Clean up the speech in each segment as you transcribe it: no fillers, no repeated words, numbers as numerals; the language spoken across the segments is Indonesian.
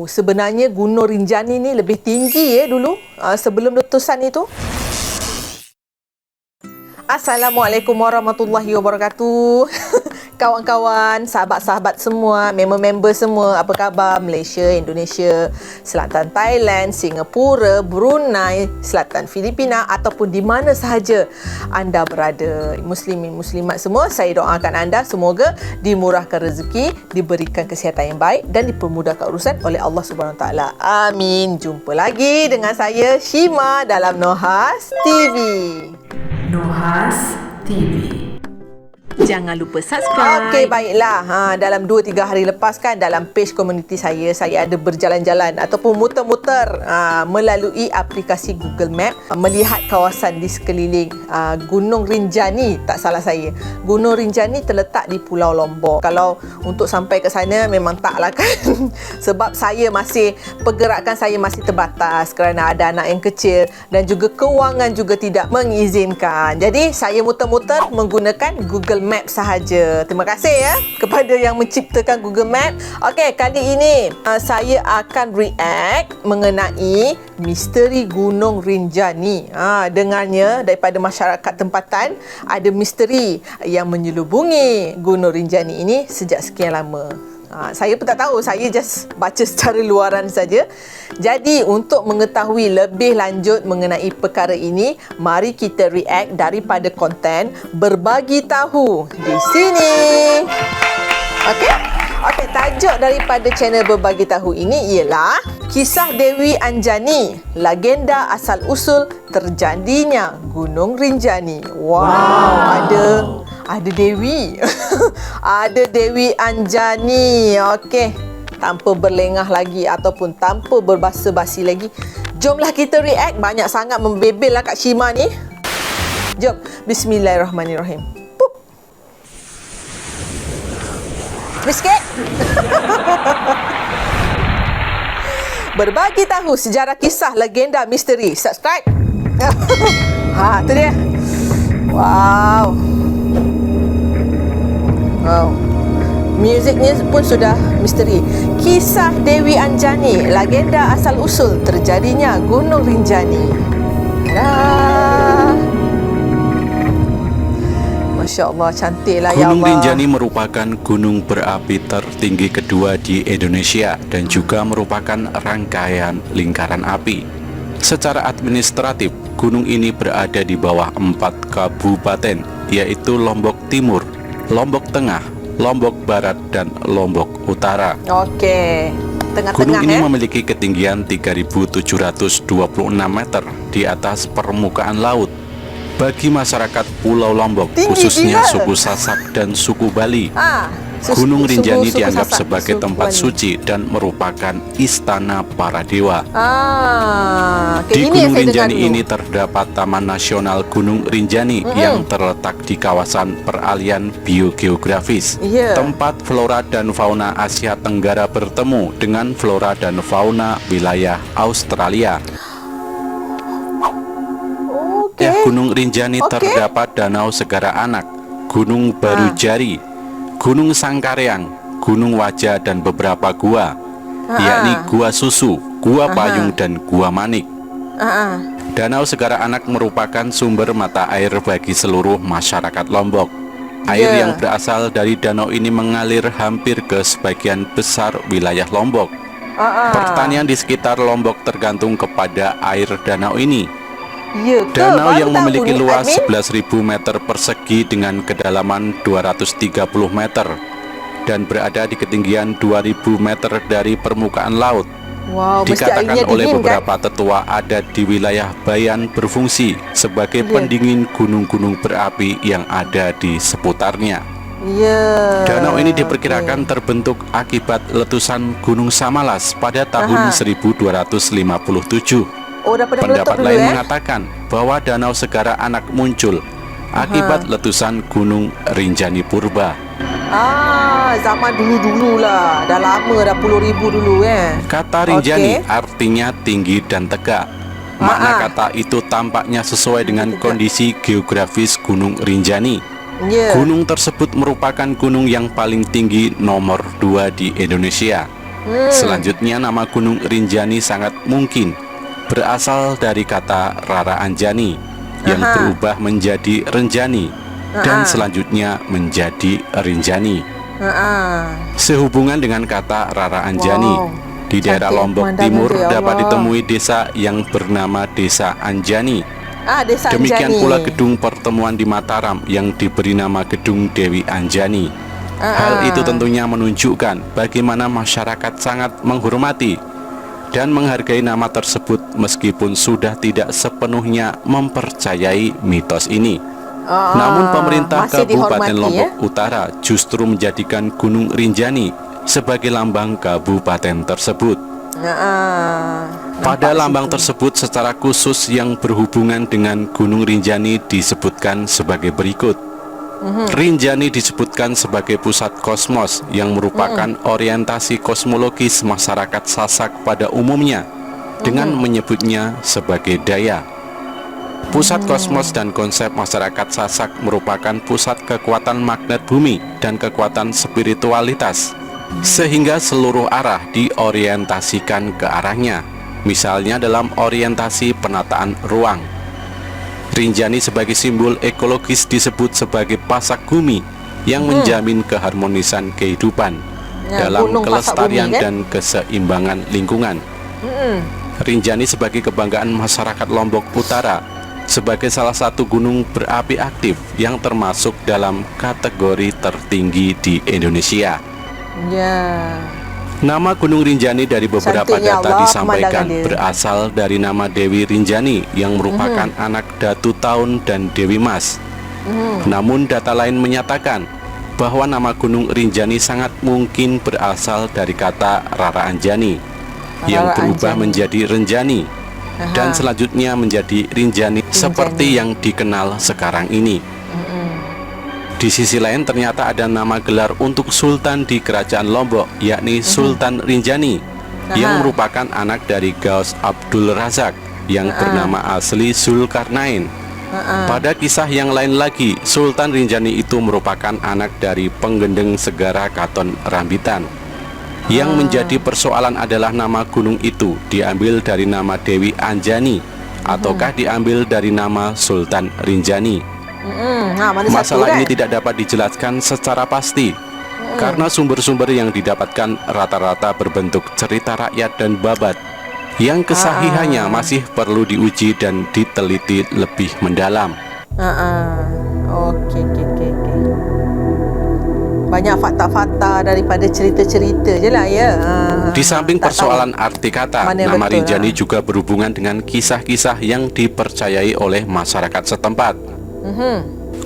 sebenarnya Gunung Rinjani ni lebih tinggi dulu sebelum letusan itu. Assalamualaikum warahmatullahi wabarakatuh. Kawan-kawan, sahabat-sahabat semua, member-member semua, apa khabar? Malaysia, Indonesia, Selatan Thailand, Singapura, Brunei, Selatan Filipina ataupun di mana sahaja anda berada. Muslimin, muslimat semua, saya doakan anda semoga dimurahkan rezeki, diberikan kesihatan yang baik dan dipermudahkan urusan oleh Allah Subhanahu Wa Taala. Amin. Jumpa lagi dengan saya Shima dalam Nohas TV. Nohas TV. Jangan lupa subscribe. Okey, baiklah. Dalam 2-3 hari lepas kan, dalam page komuniti saya ada berjalan-jalan ataupun muter-muter melalui aplikasi Google Map, melihat kawasan di sekeliling Gunung Rinjani. Tak salah saya, Gunung Rinjani terletak di Pulau Lombok. Kalau untuk sampai ke sana memang taklah kan. Sebab pergerakan saya masih terbatas kerana ada anak yang kecil dan juga kewangan juga tidak mengizinkan. Jadi saya muter-muter menggunakan Google Map sahaja. Terima kasih kepada yang menciptakan Google Map. Okey, kali ini saya akan react mengenai misteri Gunung Rinjani. Dengarnya daripada masyarakat tempatan, ada misteri yang menyelubungi Gunung Rinjani ini sejak sekian lama. Saya pun tak tahu, saya just baca secara luaran saja. Jadi untuk mengetahui lebih lanjut mengenai perkara ini, mari kita react daripada konten Berbagi Tahu di sini. Okey, tajuk daripada channel Berbagi Tahu ini ialah Kisah Dewi Anjani, legenda asal-usul terjadinya Gunung Rinjani. Wow. Ada Dewi. Ada Dewi Anjani. Okey. Tanpa berlengah lagi ataupun tanpa berbasa-basi lagi, jomlah kita react. Banyak sangat membebel lah Kak Shima ni. Jom. Bismillahirrahmanirrahim. Pup. Sikit. Berbagi tahu sejarah kisah legenda misteri. Subscribe. Tu dia. Wow. Muziknya pun sudah misteri. Kisah Dewi Anjani, legenda asal-usul terjadinya Gunung Rinjani. Masya Allah, cantiklah ya Allah. Gunung Rinjani merupakan gunung berapi tertinggi kedua di Indonesia dan juga merupakan rangkaian lingkaran api. Secara administratif, gunung ini berada di bawah 4 kabupaten, yaitu Lombok Timur, Lombok Tengah, Lombok Barat, dan Lombok Utara. Oke, tengah-tengah. Gunung ini memiliki ketinggian 3.726 meter di atas permukaan laut. Bagi masyarakat Pulau Lombok, khususnya suku Sasak dan suku Bali, Gunung Rinjani dianggap sebagai tempat suci dan merupakan istana para dewa. Di Gunung Rinjani ini terdapat Taman Nasional Gunung Rinjani yang terletak di kawasan peralihan biogeografis, tempat flora dan fauna Asia Tenggara bertemu dengan flora dan fauna wilayah Australia. Gunung Rinjani terdapat Danau Segara Anak, Gunung Baru Jari, Gunung Sangkareang, Gunung Wajah, dan beberapa gua, yakni Gua Susu, Gua Payung, dan Gua Manik. Danau Segara Anak merupakan sumber mata air bagi seluruh masyarakat Lombok. Air yang berasal dari danau ini mengalir hampir ke sebagian besar wilayah Lombok. Pertanian di sekitar Lombok tergantung kepada air danau ini. Danau yang memiliki luas 11.000 meter persegi dengan kedalaman 230 meter dan berada di ketinggian 2.000 meter dari permukaan laut. Dikatakan oleh beberapa tetua adat di wilayah Bayan berfungsi sebagai pendingin gunung-gunung berapi yang ada di seputarnya. Danau ini diperkirakan terbentuk akibat letusan Gunung Samalas pada tahun 1257. Pendapat lain mengatakan bahwa Danau Segara Anak muncul akibat letusan Gunung Rinjani Purba. Zaman dulu-dulu lah. Dah lama, dah puluh ribu dulu Kata Rinjani artinya tinggi dan tegak. Makna kata itu tampaknya sesuai dengan kondisi geografis Gunung Rinjani. Gunung tersebut merupakan gunung yang paling tinggi nomor 2 di Indonesia. Selanjutnya, nama Gunung Rinjani sangat mungkin berasal dari kata Rara Anjani yang berubah menjadi Renjani dan selanjutnya menjadi Rinjani. Sehubungan dengan kata Rara Anjani, di daerah Cantik Lombok pemandangan Timur tu, ya dapat Allah. ditemui desa yang bernama Desa Anjani. Desa Demikian Anjani. pula gedung pertemuan di Mataram yang diberi nama Gedung Dewi Anjani. Hal itu tentunya menunjukkan bagaimana masyarakat sangat menghormati dan menghargai nama tersebut meskipun sudah tidak sepenuhnya mempercayai mitos ini. Namun pemerintah masih Kabupaten dihormati, Lombok Utara justru menjadikan Gunung Rinjani sebagai lambang kabupaten tersebut. Pada lambang tersebut secara khusus yang berhubungan dengan Gunung Rinjani disebutkan sebagai berikut. Rinjani disebutkan sebagai pusat kosmos yang merupakan orientasi kosmologis masyarakat Sasak pada umumnya dengan menyebutnya sebagai daya. Pusat kosmos dan konsep masyarakat Sasak merupakan pusat kekuatan magnet bumi dan kekuatan spiritualitas, sehingga seluruh arah diorientasikan ke arahnya, misalnya dalam orientasi penataan ruang. Rinjani sebagai simbol ekologis disebut sebagai pasak bumi yang menjamin keharmonisan kehidupan dalam gunung pasak kelestarian bumi, kan? dan keseimbangan lingkungan. Rinjani sebagai kebanggaan masyarakat Lombok Utara sebagai salah satu gunung berapi aktif yang termasuk dalam kategori tertinggi di Indonesia. Nama Gunung Rinjani dari beberapa Cantiknya data Allah, disampaikan pemandangan dia. berasal dari nama Dewi Rinjani yang merupakan anak Datu Taun dan Dewi Mas. Namun data lain menyatakan bahwa nama Gunung Rinjani sangat mungkin berasal dari kata Rara Anjani yang Rara berubah Anjani. menjadi Renjani dan selanjutnya menjadi Rinjani seperti yang dikenal sekarang ini. Di sisi lain ternyata ada nama gelar untuk Sultan di Kerajaan Lombok, yakni Sultan Rinjani yang merupakan anak dari Gaus Abdul Razak yang bernama asli Zulkarnain. Pada kisah yang lain lagi, Sultan Rinjani itu merupakan anak dari penggendeng Segara Katon Rambitan. Yang menjadi persoalan adalah nama gunung itu diambil dari nama Dewi Anjani ataukah diambil dari nama Sultan Rinjani. Masalah ini tidak dapat dijelaskan secara pasti karena sumber-sumber yang didapatkan rata-rata berbentuk cerita rakyat dan babat yang kesahihannya masih perlu diuji dan diteliti lebih mendalam. Okey. Banyak fakta-fakta daripada cerita-cerita je lah ya. Di samping tak persoalan tahu arti kata, mana yang nama betul, Rinjani juga berhubungan dengan kisah-kisah yang dipercayai oleh masyarakat setempat.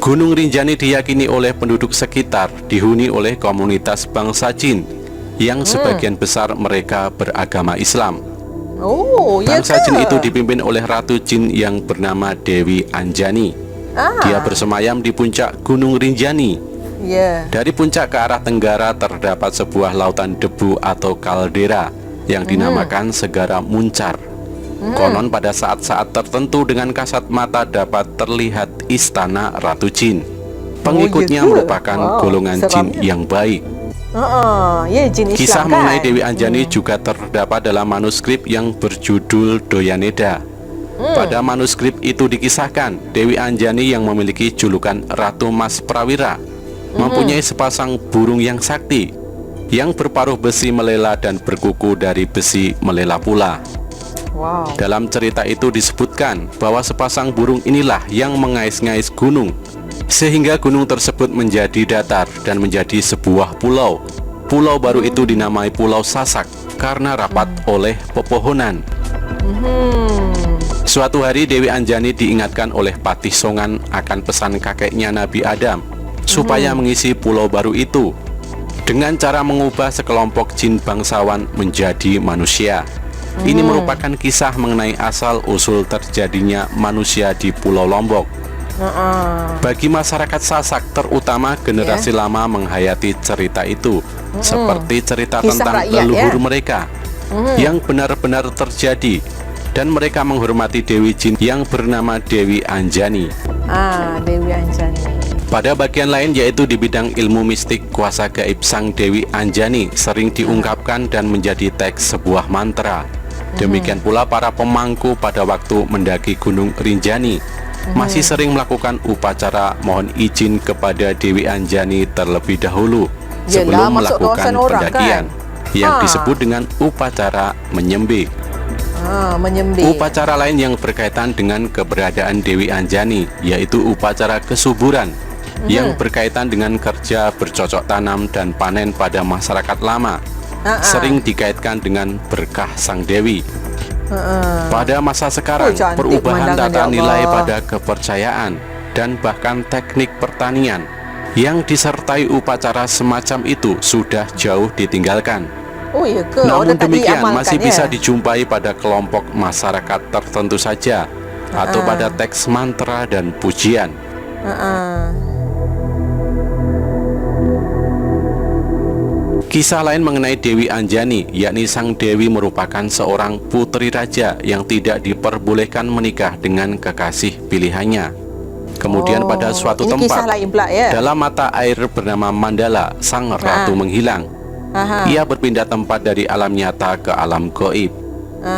Gunung Rinjani diyakini oleh penduduk sekitar dihuni oleh komunitas bangsa Jin yang sebagian besar mereka beragama Islam. Ya Bangsa ke? Jin itu dipimpin oleh Ratu Jin yang bernama Dewi Anjani. Dia bersemayam di puncak Gunung Rinjani. Dari puncak ke arah tenggara terdapat sebuah lautan debu atau kaldera yang dinamakan Segara Muncar. Konon pada saat-saat tertentu dengan kasat mata dapat terlihat istana Ratu Jin. Pengikutnya ya ke? merupakan golongan jin seramnya. yang baik. Ya jin Islam Kisah kan? mengenai Dewi Anjani juga terdapat dalam manuskrip yang berjudul Doyaneda. Pada manuskrip itu dikisahkan Dewi Anjani yang memiliki julukan Ratu Mas Prawira mempunyai sepasang burung yang sakti yang berparuh besi melela dan berkuku dari besi melela pula. Dalam cerita itu disebutkan bahwa sepasang burung inilah yang mengais-ngais gunung sehingga gunung tersebut menjadi datar dan menjadi sebuah pulau. Pulau baru itu dinamai Pulau Sasak karena rapat oleh pepohonan. Suatu hari Dewi Anjani diingatkan oleh Patih Songan akan pesan kakeknya Nabi Adam supaya mengisi pulau baru itu dengan cara mengubah sekelompok jin bangsawan menjadi manusia. Ini merupakan kisah mengenai asal-usul terjadinya manusia di Pulau Lombok. Bagi masyarakat Sasak, terutama generasi lama menghayati cerita itu seperti cerita Kisah tentang rakyat, leluhur ya? mereka yang benar-benar terjadi, dan mereka menghormati Dewi Jin yang bernama Dewi Anjani. Dewi Anjani. Pada bagian lain yaitu di bidang ilmu mistik, kuasa gaib Sang Dewi Anjani sering diungkapkan dan menjadi teks sebuah mantra. Demikian pula para pemangku pada waktu mendaki Gunung Rinjani masih sering melakukan upacara mohon izin kepada Dewi Anjani terlebih dahulu sebelum masuk melakukan kawasan orang, pendakian yang Ha. disebut dengan upacara menyembih. Menyembih. Upacara lain yang berkaitan dengan keberadaan Dewi Anjani yaitu upacara kesuburan yang berkaitan dengan kerja bercocok tanam dan panen pada masyarakat lama, sering dikaitkan dengan berkah Sang Dewi. Pada masa sekarang, cantik perubahan pemandangan, tata ya nilai Allah. pada kepercayaan dan bahkan teknik pertanian yang disertai upacara semacam itu sudah jauh ditinggalkan. Oh ya ke? Namun Dah tak demikian diamalkan, masih ya? bisa dijumpai pada kelompok masyarakat tertentu saja atau pada teks mantra dan pujian. Kisah lain mengenai Dewi Anjani, yakni Sang Dewi merupakan seorang putri raja yang tidak diperbolehkan menikah dengan kekasih pilihannya. Kemudian pada suatu ini kisah tempat lain pula, ya? dalam mata air bernama Mandala, sang ratu menghilang. Ia berpindah tempat dari alam nyata ke alam gaib.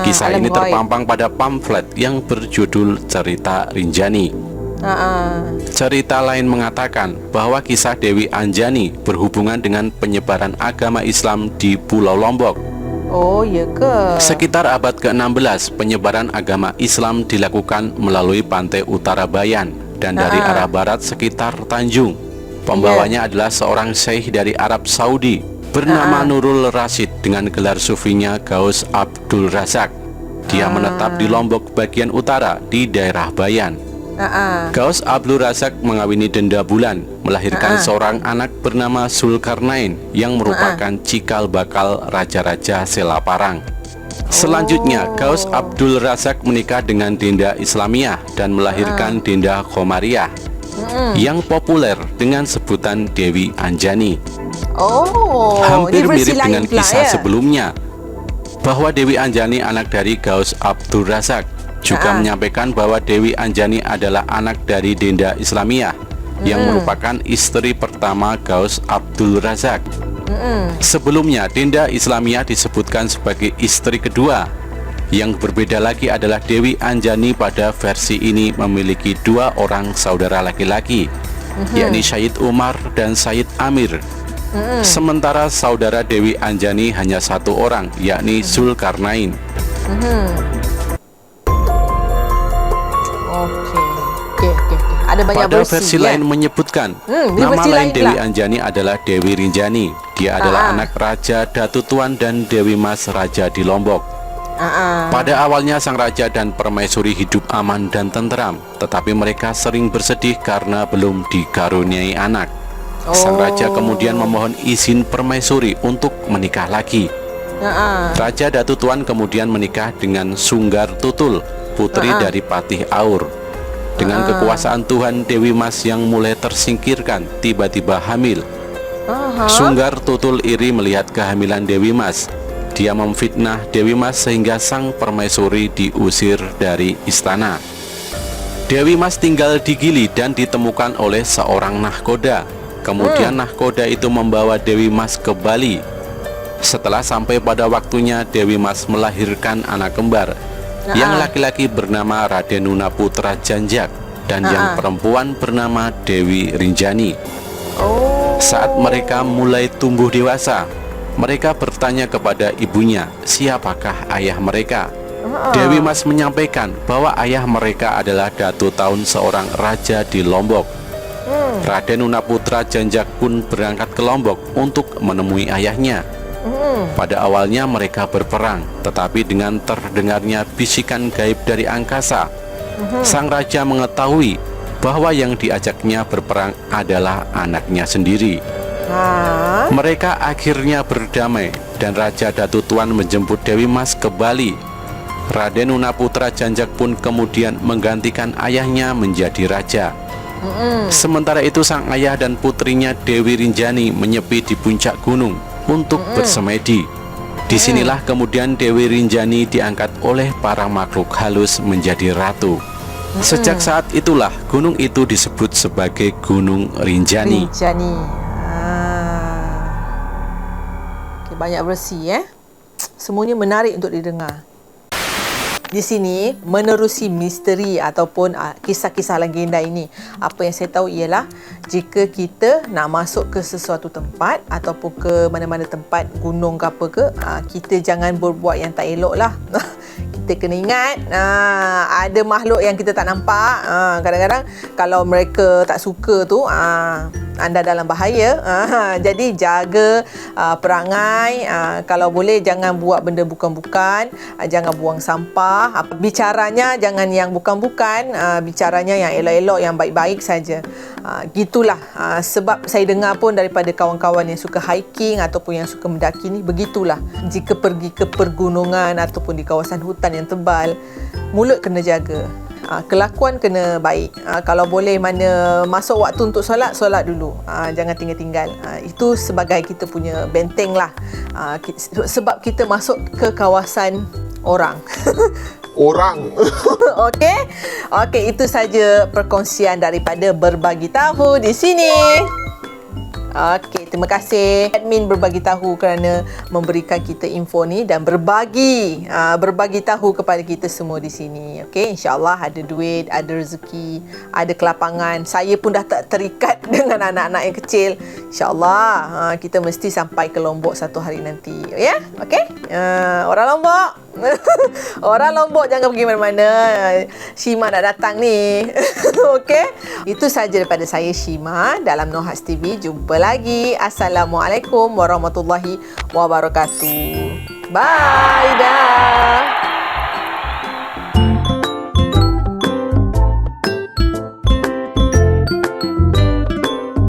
Kisah alam ini gaib. terpampang pada pamflet yang berjudul Cerita Rinjani. Cerita lain mengatakan bahwa kisah Dewi Anjani berhubungan dengan penyebaran agama Islam di Pulau Lombok. Oh ya ke? Sekitar abad ke-16, penyebaran agama Islam dilakukan melalui pantai utara Bayan dan dari arah barat sekitar Tanjung. Pembawanya adalah seorang syekh dari Arab Saudi bernama Nurul Rasyid dengan gelar sufinya Gaus Abdul Razak. Dia menetap di Lombok bagian utara di daerah Bayan. Gaus Abdul Razak mengawini Denda Bulan, melahirkan seorang anak bernama Zulkarnain yang merupakan cikal bakal raja-raja Selaparang. Selanjutnya, Gaus Abdul Razak menikah dengan Denda Islamiyah dan melahirkan Denda Komariah yang populer dengan sebutan Dewi Anjani. Hampir ini versi mirip lain dengan pula, kisah ya? sebelumnya bahwa Dewi Anjani anak dari Gaus Abdul Razak, juga menyampaikan bahwa Dewi Anjani adalah anak dari Denda Islamiyah yang merupakan istri pertama Gaus Abdul Razak. Sebelumnya Denda Islamiyah disebutkan sebagai istri kedua. Yang berbeda lagi adalah Dewi Anjani pada versi ini memiliki dua orang saudara laki-laki, yakni Syed Umar dan Syed Amir. Sementara saudara Dewi Anjani hanya satu orang, yakni Zulkarnain. Oke. Ada banyak Pada versi ya? lain menyebutkan Ini nama versi lain lain Dewi pula. Anjani adalah Dewi Rinjani. Dia adalah anak Raja Datu Tuan dan Dewi Mas Raja di Lombok. Pada awalnya sang raja dan permaisuri hidup aman dan tentram, tetapi mereka sering bersedih karena belum dikaruniai anak. Sang raja kemudian memohon izin permaisuri untuk menikah lagi. Raja Datu Tuan kemudian menikah dengan Sunggar Tutul, putri dari Patih Aur. Dengan kekuasaan Tuhan, Dewi Mas yang mulai tersingkirkan tiba-tiba hamil. Sunggar Tutul iri melihat kehamilan Dewi Mas. Dia memfitnah Dewi Mas sehingga sang permaisuri diusir dari istana. Dewi Mas tinggal di Gili dan ditemukan oleh seorang nahkoda. Kemudian nahkoda itu membawa Dewi Mas ke Bali. Setelah sampai pada waktunya, Dewi Mas melahirkan anak kembar. Yang laki-laki bernama Radenuna Putra Janjak dan yang perempuan bernama Dewi Rinjani. Saat mereka mulai tumbuh dewasa, mereka bertanya kepada ibunya, siapakah ayah mereka? Dewi Mas menyampaikan bahwa ayah mereka adalah Datu Taun, seorang raja di Lombok. Raden Unaputra Janjak pun berangkat ke Lombok untuk menemui ayahnya. Pada awalnya mereka berperang, tetapi dengan terdengarnya bisikan gaib dari angkasa, sang raja mengetahui bahwa yang diajaknya berperang adalah anaknya sendiri. Mereka akhirnya berdamai dan Raja Datu Tuan menjemput Dewi Mas ke Bali. Raden Unaputra Janjak pun kemudian menggantikan ayahnya menjadi raja. Sementara itu sang ayah dan putrinya Dewi Rinjani menyepi di puncak gunung untuk bersemedi. Disinilah kemudian Dewi Rinjani diangkat oleh para makhluk halus menjadi ratu. Sejak saat itulah gunung itu disebut sebagai Gunung Rinjani. Rinjani. Okay, banyak versi Semuanya menarik untuk didengar. Di sini menerusi misteri ataupun kisah-kisah legenda ini, apa yang saya tahu ialah jika kita nak masuk ke sesuatu tempat ataupun ke mana-mana tempat gunung ke apa ke, kita jangan berbuat yang tak elok lah. Kita kena ingat ada makhluk yang kita tak nampak. Kadang-kadang kalau mereka tak suka tu, anda dalam bahaya. Jadi jaga perangai. Kalau boleh jangan buat benda bukan-bukan. Jangan buang sampah. Bicaranya jangan yang bukan-bukan. Bicaranya yang elok-elok, yang baik-baik saja. Gitulah. Sebab saya dengar pun daripada kawan-kawan yang suka hiking ataupun yang suka mendaki ni, begitulah. Jika pergi ke pergunungan ataupun di kawasan hutan yang tebal, mulut kena jaga. Kelakuan kena baik. Kalau boleh mana masuk waktu untuk solat, solat dulu. Jangan tinggal-tinggal. Itu sebagai kita punya benteng lah. Sebab kita masuk ke kawasan orang. Okey, itu saja perkongsian daripada Berbagi Tahu di sini. Okey, terima kasih admin Berbagi Tahu kerana memberikan kita info ni dan berbagi tahu kepada kita semua di sini. Okey, insya-Allah ada duit, ada rezeki, ada kelapangan. Saya pun dah tak terikat dengan anak-anak yang kecil. Insya-Allah kita mesti sampai ke Lombok satu hari nanti. Ya? Okey? Orang Lombok. Orang Lombok jangan pergi mana-mana. Shima nak datang ni. Okey? Itu saja daripada saya, Shima, dalam Nohas TV. Jumpa lagi. Assalamualaikum warahmatullahi wabarakatuh. Bye dah.